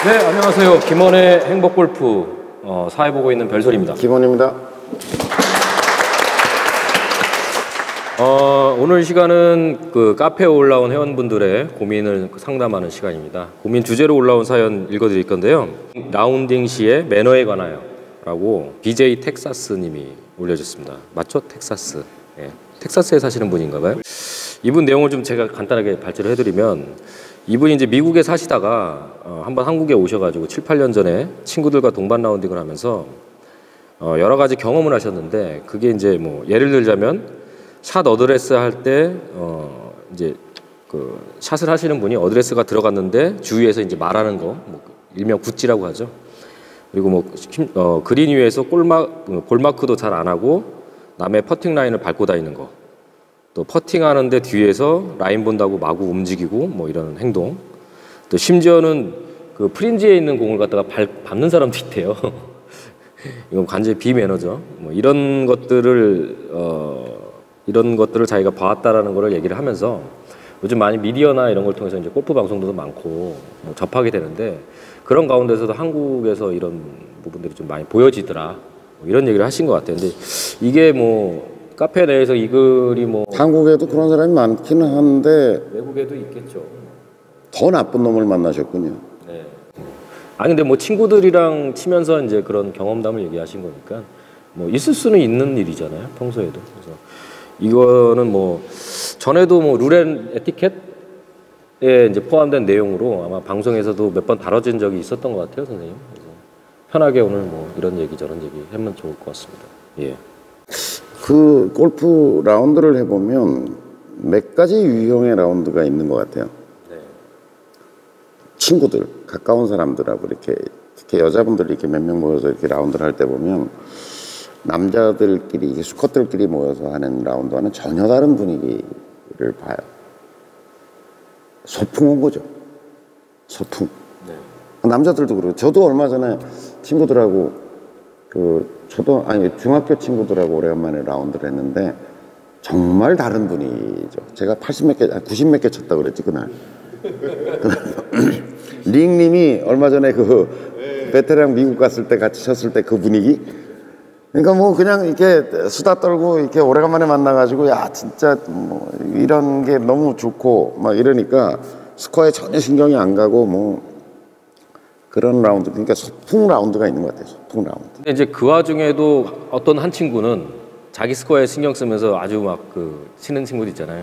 네, 안녕하세요. 김원의 행복골프 사회 보고 있는 별소리입니다. 김원입니다. 오늘 시간은 그 카페에 올라온 회원분들의 고민을 상담하는 시간입니다. 고민 주제로 올라온 사연 읽어드릴 건데요. 라운딩 시의 매너에 관하여 라고 BJ 텍사스님이 올려주셨습니다. 맞죠? 텍사스. 예. 텍사스에 사시는 분인가 봐요. 이분 내용을 좀 제가 간단하게 발제를 해드리면, 이분이 이제 미국에 사시다가 한번 한국에 오셔가지고 7, 8년 전에 친구들과 동반 라운딩을 하면서 여러 가지 경험을 하셨는데, 그게 이제 뭐 예를 들자면 샷 어드레스 할 때 이제 그 샷을 하시는 분이 어드레스가 들어갔는데 주위에서 이제 말하는 거, 뭐 일명 굿지라고 하죠. 그리고 뭐 그린 위에서 골마크도 잘 안 하고 남의 퍼팅 라인을 밟고 다니는 거, 또 퍼팅하는데 뒤에서 라인 본다고 마구 움직이고 뭐 이런 행동, 또 심지어는 그 프린지에 있는 공을 갖다가 밟는 사람도 있대요. 이건 완전히 비매너죠. 뭐 이런 것들을 자기가 봐왔다라는 거를 얘기를 하면서, 요즘 많이 미디어나 이런 걸 통해서 이제 골프 방송도 많고 뭐 접하게 되는데, 그런 가운데서도 한국에서 이런 부분들이 좀 많이 보여지더라, 뭐 이런 얘기를 하신 것 같아요. 근데 이게 뭐 카페 내에서 이 글이 뭐 한국에도 그런 사람이 많기는 한데 외국에도 있겠죠. 더 나쁜 놈을 만나셨군요. 네. 아니 근데 뭐 친구들이랑 치면서 이제 그런 경험담을 얘기하신 거니까 뭐 있을 수는 있는 일이잖아요, 평소에도. 그래서 이거는 뭐 전에도 뭐 룰 앤 에티켓에 이제 포함된 내용으로 아마 방송에서도 몇 번 다뤄진 적이 있었던 것 같아요, 선생님. 그래서 편하게 오늘 뭐 이런 얘기 저런 얘기 하면 좋을 것 같습니다. 예. 그 골프 라운드를 해보면 몇 가지 유형의 라운드가 있는 것 같아요. 네. 친구들, 가까운 사람들하고 이렇게, 특히 여자분들이 이렇게 몇 명 모여서 이렇게 라운드를 할 때 보면, 남자들끼리, 수컷들끼리 모여서 하는 라운드와는 전혀 다른 분위기를 봐요. 소풍 온 거죠. 소풍. 네. 남자들도 그러고, 저도 얼마 전에 친구들하고 중학교 친구들하고 오래간만에 라운드를 했는데 정말 다른 분이죠. 제가 90 몇 개 쳤다 그랬지 그날. 링님이 얼마 전에 그 베테랑 미국 갔을 때 같이 쳤을 때 그 분위기. 그러니까 뭐 그냥 이렇게 수다 떨고 이렇게 오래간만에 만나가지고 야 진짜 뭐 이런 게 너무 좋고 막 이러니까 스코어에 전혀 신경이 안 가고 뭐. 그런 라운드, 그러니까 소풍 라운드가 있는 것 같아요. 소풍 라운드. 근데 이제 그 와중에도 어떤 한 친구는 자기 스코어에 신경 쓰면서 아주 막 그 치는 친구도 있잖아요.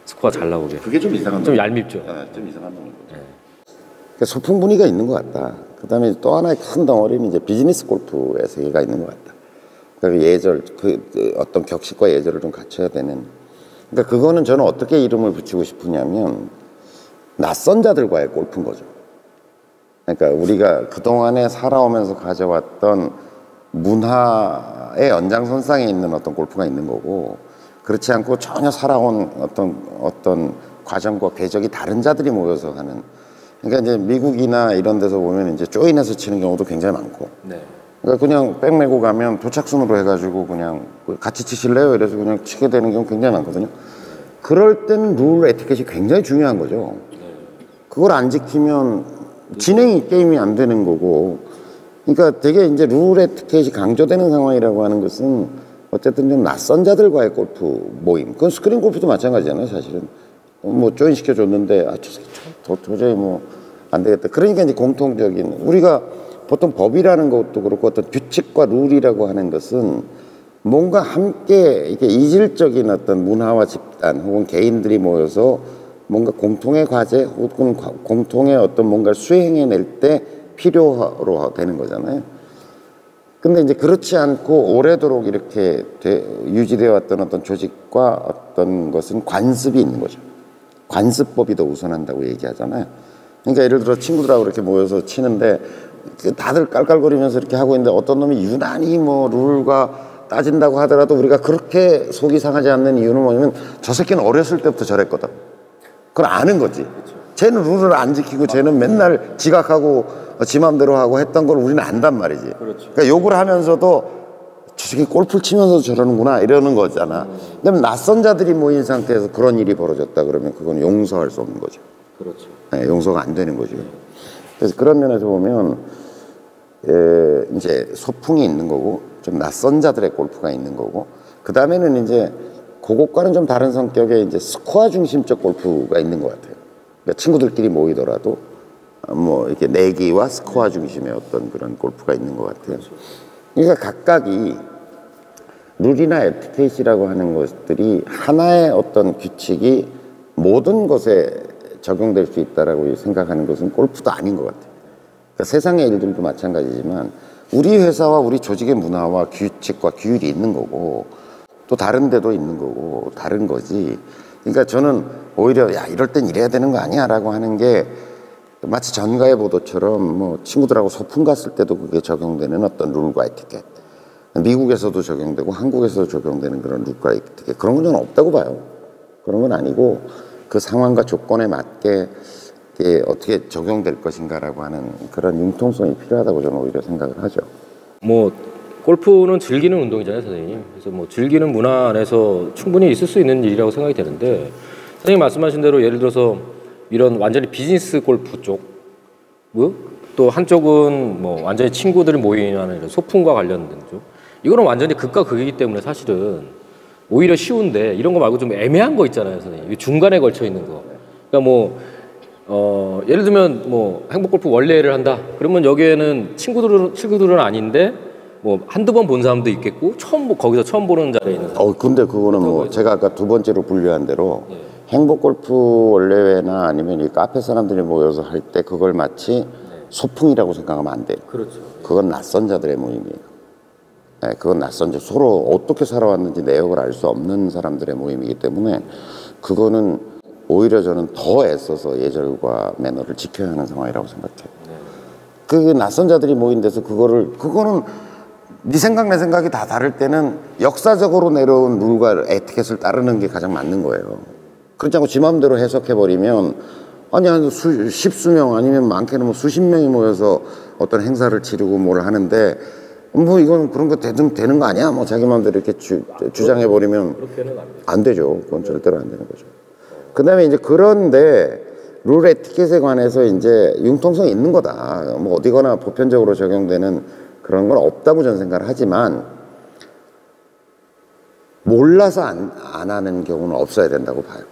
스코어 잘 나오게. 그게 좀 이상한 좀 얄밉죠. 네, 좀 이상한 놈인 거죠. 네. 그러니까 소풍 분위기가 있는 것 같다. 그다음에 또 하나의 큰 덩어리는 이제 비즈니스 골프의 세계가 있는 것 같다. 그러니까 어떤 격식과 예절을 좀 갖춰야 되는. 그러니까 그거는 저는 어떻게 이름을 붙이고 싶으냐면 낯선 자들과의 골프인 거죠. 그러니까 우리가 그동안에 살아오면서 가져왔던 문화의 연장선상에 있는 어떤 골프가 있는 거고, 그렇지 않고 전혀 살아온 어떤 과정과 궤적이 다른 자들이 모여서 하는. 그러니까 이제 미국이나 이런 데서 보면 이제 조인해서 치는 경우도 굉장히 많고. 네. 그러니까 그냥 백 메고 가면 도착순으로 해가지고 그냥 같이 치실래요? 이래서 그냥 치게 되는 경우 굉장히 많거든요. 그럴 때는 룰 에티켓이 굉장히 중요한 거죠. 그걸 안 지키면 게임이 안 되는 거고. 그러니까 되게 이제 룰 에티켓이 강조되는 상황이라고 하는 것은 어쨌든 좀 낯선 자들과의 골프 모임. 그건 스크린 골프도 마찬가지잖아요, 사실은. 뭐 조인 시켜줬는데 도저히 뭐 안 되겠다. 그러니까 이제 공통적인, 우리가 보통 법이라는 것도 그렇고 어떤 규칙과 룰이라고 하는 것은 뭔가 함께 이게 이질적인 어떤 문화와 집단 혹은 개인들이 모여서 뭔가 공통의 과제 혹은 공통의 어떤 뭔가를 수행해낼 때 필요로 되는 거잖아요. 근데 이제 그렇지 않고 오래도록 이렇게 유지되어 왔던 어떤 조직과 어떤 것은 관습이 있는 거죠. 관습법이 더 우선한다고 얘기하잖아요. 그러니까 예를 들어 친구들하고 이렇게 모여서 치는데 다들 깔깔거리면서 이렇게 하고 있는데 어떤 놈이 유난히 뭐 룰과 따진다고 하더라도 우리가 그렇게 속이 상하지 않는 이유는 뭐냐면 저 새끼는 어렸을 때부터 저랬거든. 그걸 아는 거지. 그렇죠. 쟤는 룰을 안 지키고 쟤는 맨날 지각하고 지 맘대로 하고 했던 걸 우리는 안단 말이지. 그렇죠. 그러니까 욕을 하면서도 저 새끼 골프를 치면서 저러는구나 이러는 거잖아. 근데 낯선 자들이 모인 상태에서 그런 일이 벌어졌다 그러면 그건 용서할 수 없는 거죠. 그렇죠. 네, 용서가 안 되는 거죠. 그래서 그런 면에서 보면 이제 소풍이 있는 거고 좀 낯선 자들의 골프가 있는 거고 그 다음에는 이제 그것과는 좀 다른 성격의 이제 스코어 중심적 골프가 있는 것 같아요. 그러니까 친구들끼리 모이더라도 뭐 이렇게 내기와 스코어 중심의 어떤 그런 골프가 있는 것 같아요. 그러니까 각각이 룰이나 에티켓이라고 하는 것들이 하나의 어떤 규칙이 모든 것에 적용될 수 있다라고 생각하는 것은 골프도 아닌 것 같아요. 그러니까 세상의 일들도 마찬가지지만 우리 회사와 우리 조직의 문화와 규칙과 규율이 있는 거고 또 다른 데도 있는 거고 다른 거지. 그러니까 저는 오히려 야 이럴 땐 이래야 되는 거 아니야 라고 하는 게 마치 전가의 보도처럼 뭐 친구들하고 소풍 갔을 때도 그게 적용되는 어떤 룰과 에티켓, 미국에서도 적용되고 한국에서도 적용되는 그런 룰과 에티켓, 그런 건 저는 없다고 봐요. 그런 건 아니고 그 상황과 조건에 맞게 이게 어떻게 적용될 것인가라고 하는 그런 융통성이 필요하다고 저는 오히려 생각을 하죠. 뭐 골프는 즐기는 운동이잖아요, 선생님. 그래서 뭐 즐기는 문화 안에서 충분히 있을 수 있는 일이라고 생각이 되는데, 선생님 말씀하신 대로 예를 들어서 이런 완전히 비즈니스 골프 쪽, 또 한쪽은 뭐 완전히 친구들이 모이는 이런 소풍과 관련된 쪽, 이거는 완전히 극과 극이기 때문에 사실은 오히려 쉬운데, 이런 거 말고 좀 애매한 거 있잖아요, 선생님. 중간에 걸쳐 있는 거. 그러니까 뭐 예를 들면 뭐 행복골프 원래를 한다. 그러면 여기에는 친구들은 아닌데 뭐 한두 번 본 사람도 있겠고 거기서 처음 보는 자리에 있는 사람. 근데 그거는 뭐 제가 아까 두 번째로 분류한 대로 네. 행복골프 원래회나 아니면 이 카페 사람들이 모여서 할 때 그걸 마치 소풍이라고 생각하면 안 돼요. 그렇죠. 그건 낯선 자들의 모임이에요. 네, 그건 낯선 자, 서로 어떻게 살아왔는지 내역을 알 수 없는 사람들의 모임이기 때문에 그거는 오히려 저는 더 애써서 예절과 매너를 지켜야 하는 상황이라고 생각해요. 그 낯선 자들이 모인 데서 그거는 네 생각 내 생각이 다 다를 때는 역사적으로 내려온 룰과 에티켓을 따르는 게 가장 맞는 거예요. 그렇지 않고 지 마음대로 해석해버리면 아니 한 십수명 아니면 많게는 뭐 수십 명이 모여서 어떤 행사를 치르고 뭘 하는데 뭐 이건 그런 거 되는 거 아니야? 뭐 자기 마음대로 이렇게 주장해버리면 그렇게는 안 되죠. 그건 절대로 안 되는 거죠. 그 다음에 이제 그런데 룰 에티켓에 관해서 이제 융통성이 있는 거다. 뭐 어디거나 보편적으로 적용되는 그런 건 없다고 저는 생각을 하지만 몰라서 안 하는 경우는 없어야 된다고 봐요.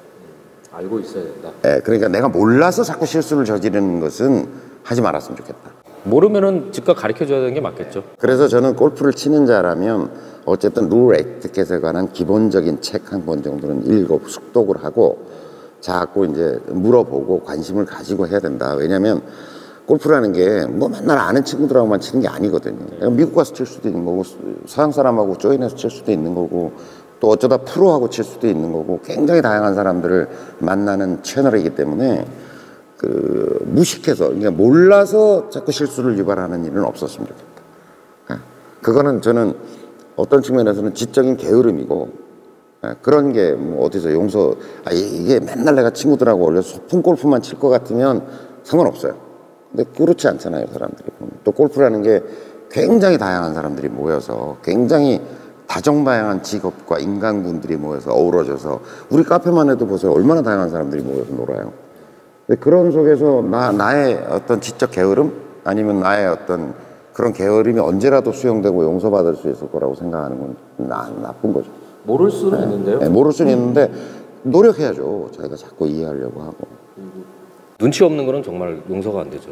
알고 있어야 된다. 예, 그러니까 내가 몰라서 자꾸 실수를 저지르는 것은 하지 말았으면 좋겠다. 모르면은 즉각 가르쳐 줘야 되는 게 맞겠죠. 그래서 저는 골프를 치는 자라면 어쨌든 룰 에티켓에 관한 기본적인 책 한 권 정도는 읽고 숙독을 하고 자꾸 이제 물어보고 관심을 가지고 해야 된다. 왜냐하면 골프라는 게 뭐 맨날 아는 친구들하고만 치는 게 아니거든요. 미국 가서 칠 수도 있는 거고 서양 사람하고 조인해서 칠 수도 있는 거고 또 어쩌다 프로하고 칠 수도 있는 거고 굉장히 다양한 사람들을 만나는 채널이기 때문에 무식해서 그러니까 몰라서 자꾸 실수를 유발하는 일은 없었으면 좋겠다. 그거는 저는 어떤 측면에서는 지적인 게으름이고 그런 게 뭐 어디서 이게 맨날 내가 친구들하고 올려서 소풍 골프만 칠 것 같으면 상관없어요. 근데 그렇지 않잖아요, 사람들이. 또 골프라는 게 굉장히 다양한 사람들이 모여서 굉장히 다정다양한 직업과 인간군들이 모여서 어우러져서 우리 카페만 해도 보세요. 얼마나 다양한 사람들이 모여서 놀아요. 근데 그런 속에서 나의 어떤 지적 게으름 아니면 나의 어떤 그런 게으름이 언제라도 수용되고 용서받을 수 있을 거라고 생각하는 건 나쁜 거죠. 모를 수는 있는데요. 네, 모를 수는 있는데 노력해야죠. 자기가 자꾸 이해하려고 하고. 눈치 없는 거는 정말 용서가 안 되죠.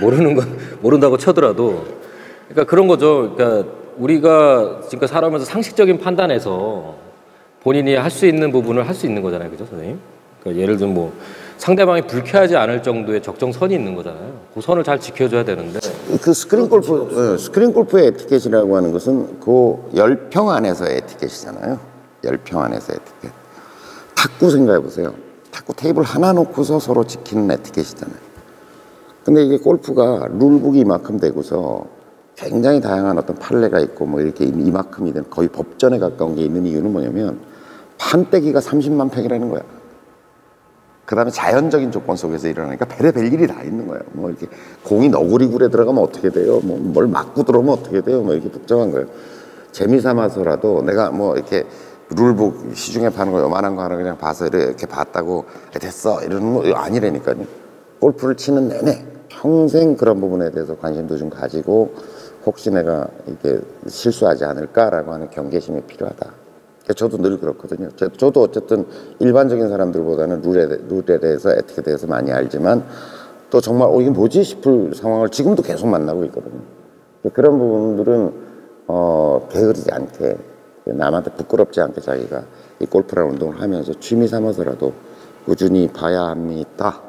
모르는 건 모른다고 쳐더라도 그러니까 그런 거죠. 그러니까 우리가 지금까지 살아오면서 상식적인 판단에서 본인이 할 수 있는 부분을 할 수 있는 거잖아요, 그죠, 선생님? 그러니까 예를 들면 뭐 상대방이 불쾌하지 않을 정도의 적정선이 있는 거잖아요. 그 선을 잘 지켜줘야 되는데. 그 스크린 골프의 에티켓이라고 하는 것은 그 10평 안에서의 에티켓이잖아요. 10평 안에서의 에티켓. 탁구 생각해 보세요. 탁구 테이블 하나 놓고서 서로 지키는 에티켓이잖아요. 근데 이게 골프가 룰북이 이만큼 되고서 굉장히 다양한 어떤 판례가 있고 뭐 이렇게 이만큼이 된 거의 법전에 가까운 게 있는 이유는 뭐냐면 판때기가 30만 팩이라는 거야. 그 다음에 자연적인 조건 속에서 일어나니까 별의별 일이 다 있는 거예요. 뭐 이렇게 공이 너구리굴에 들어가면 어떻게 돼요? 뭐 뭘 맞고 들어오면 어떻게 돼요? 뭐 이렇게 복잡한 거예요. 재미삼아서라도 내가 뭐 이렇게 룰북 시중에 파는 거 요만한 거 하나 그냥 봐서 이렇게 봤다고 됐어 이러는 거 아니라니까요. 골프를 치는 내내 평생 그런 부분에 대해서 관심도 좀 가지고 혹시 내가 이게 실수하지 않을까라고 하는 경계심이 필요하다. 저도 늘 그렇거든요. 저도 어쨌든 일반적인 사람들보다는 룰에 대해서 에티켓에 대해서 많이 알지만 또 정말 이게 뭐지 싶을 상황을 지금도 계속 만나고 있거든요. 그런 부분들은 게으르지 않게 남한테 부끄럽지 않게 자기가 이 골프라는 운동을 하면서 취미 삼아서라도 꾸준히 봐야 합니다.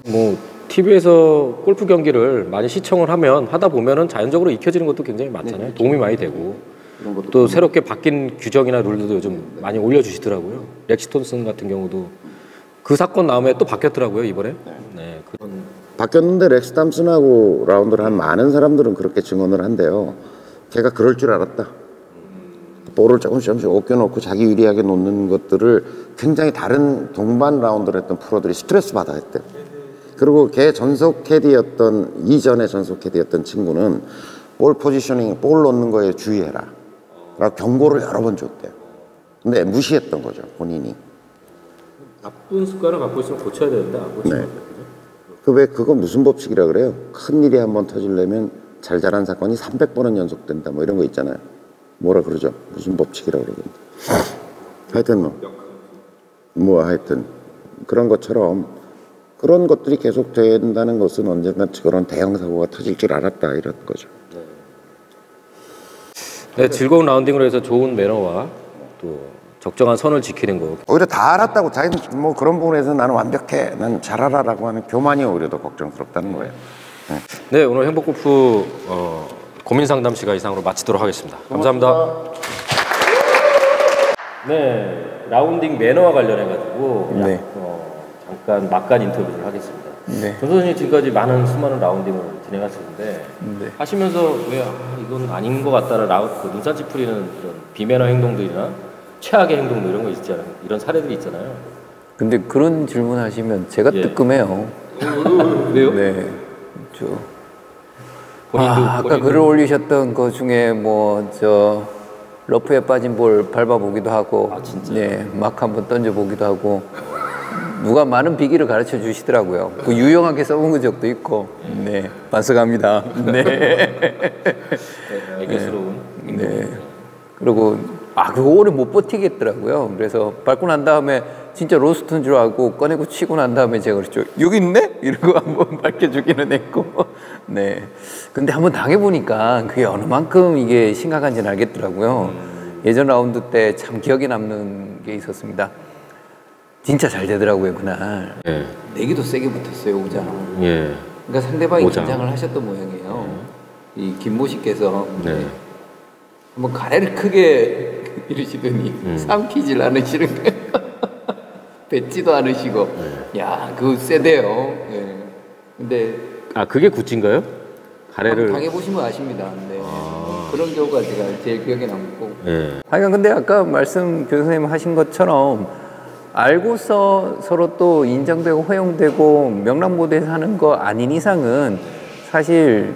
뭐 TV에서 골프 경기를 많이 시청을 하다 보면은 자연적으로 익혀지는 것도 굉장히 많잖아요. 네, 도움이 많이 되고 또 새롭게 바뀐 규정이나 룰들도 요즘 많이 올려주시더라고요. 렉시 톰슨 같은 경우도 그 사건 나오면 또 바뀌었더라고요 이번에. 네, 그런 바뀌었는데 렉스 탐슨하고 라운드를 한 많은 사람들은 그렇게 증언을 한대요. 걔가 그럴 줄 알았다. 볼을 조금씩 옥겨놓고 자기 유리하게 놓는 것들을 굉장히 다른 동반 라운드를 했던 프로들이 스트레스 받아 했대요. 그리고 걔 전속 캐디였던 이전에 전속 캐디였던 친구는 볼 포지셔닝, 볼 놓는 거에 주의해라 라고 경고를 여러 번 줬대요. 근데 무시했던 거죠, 본인이. 나쁜 습관을 갖고 있으면 고쳐야 되는데 안 고치는 네. 그거 무슨 법칙이라 그래요? 큰 일이 한번 터지려면 잘 자란 사건이 300번은 연속된다 뭐 이런 거 있잖아요. 뭐라 그러죠? 무슨 법칙이라 그러던데. 하여튼 하여튼 그런 것처럼 그런 것들이 계속 된다는 것은 언젠가 그런 대형 사고가 터질 줄 알았다 이런 거죠. 네, 즐거운 라운딩으로 해서 좋은 매너와 또 적정한 선을 지키는 거. 오히려 다 알았다고 자기는 뭐 그런 부분에서 나는 완벽해, 난 잘 알아라고 하는 교만이 오히려 더 걱정스럽다는 거예요. 네, 오늘 행복골프 고민 상담 시간 이상으로 마치도록 하겠습니다. 감사합니다. 네, 라운딩 매너와 관련해 가지고 네. 잠깐 막간 인터뷰를 하겠습니다. 네. 전 선생님 지금까지 수많은 라운딩을 진행하셨는데 네. 하시면서 왜 이건 아닌 것 같다는 그 눈살 찌푸리는 이런 비매너 행동들이나 최악의 행동들 이런 거 있잖아요. 이런 사례들이 있잖아요. 근데 그런 질문 하시면 제가 예. 뜨끔해요. 왜요? 네. 본인도 아까 글을 올리셨던 거 중에 러프에 빠진 볼 밟아보기도 하고, 아, 진짜요? 네, 막 한번 던져보기도 하고, 누가 많은 비기를 가르쳐 주시더라고요. 그 유용하게 써본 적도 있고, 네, 반성합니다. 네. 애교스러운. 네. 그리고 그거 오래 못 버티겠더라고요. 그래서 밟고 난 다음에 진짜 로스트인 줄 알고 꺼내고 치고 난 다음에 제가 그랬죠. 여기 있네? 이러고 한번 밝혀주기는 했고. 네. 근데 한번 당해보니까 그게 어느 만큼 이게 심각한지는 알겠더라고요. 예전 라운드 때 참 기억에 남는 게 있었습니다. 진짜 잘 되더라고요, 그날. 예. 내기도 세게 붙었어요, 오장. 예. 그러니까 상대방이 오장. 긴장을 하셨던 모양이에요. 이 김모 씨께서 네. 한번 가래를 크게 이러시더니 삼키질 않으시는 거예요. 뱉지도 않으시고. 야, 그거 세대요. 예. 근데 그게 굿즈인가요? 가래를. 당해보시면 아십니다. 네. 그런 경우가 제가 제일 기억에 남고. 예. 하여간 근데 아까 말씀 교수님 하신 것처럼 알고서 서로 또 인정되고 허용되고 명랑보도에서 하는 거 아닌 이상은 사실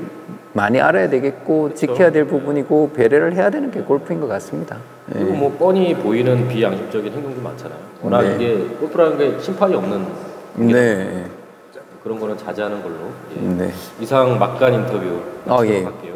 많이 알아야 되겠고 지켜야 될 부분이고 배려를 해야 되는 게 골프인 것 같습니다. 그리고 뭐 뻔히 보이는 비양심적인 행동도 많잖아요. 워낙 네. 이게 골프라는 게 심판이 없는 네. 그런 거는 자제하는 걸로. 예. 네. 이상 막간 인터뷰 예. 할게요.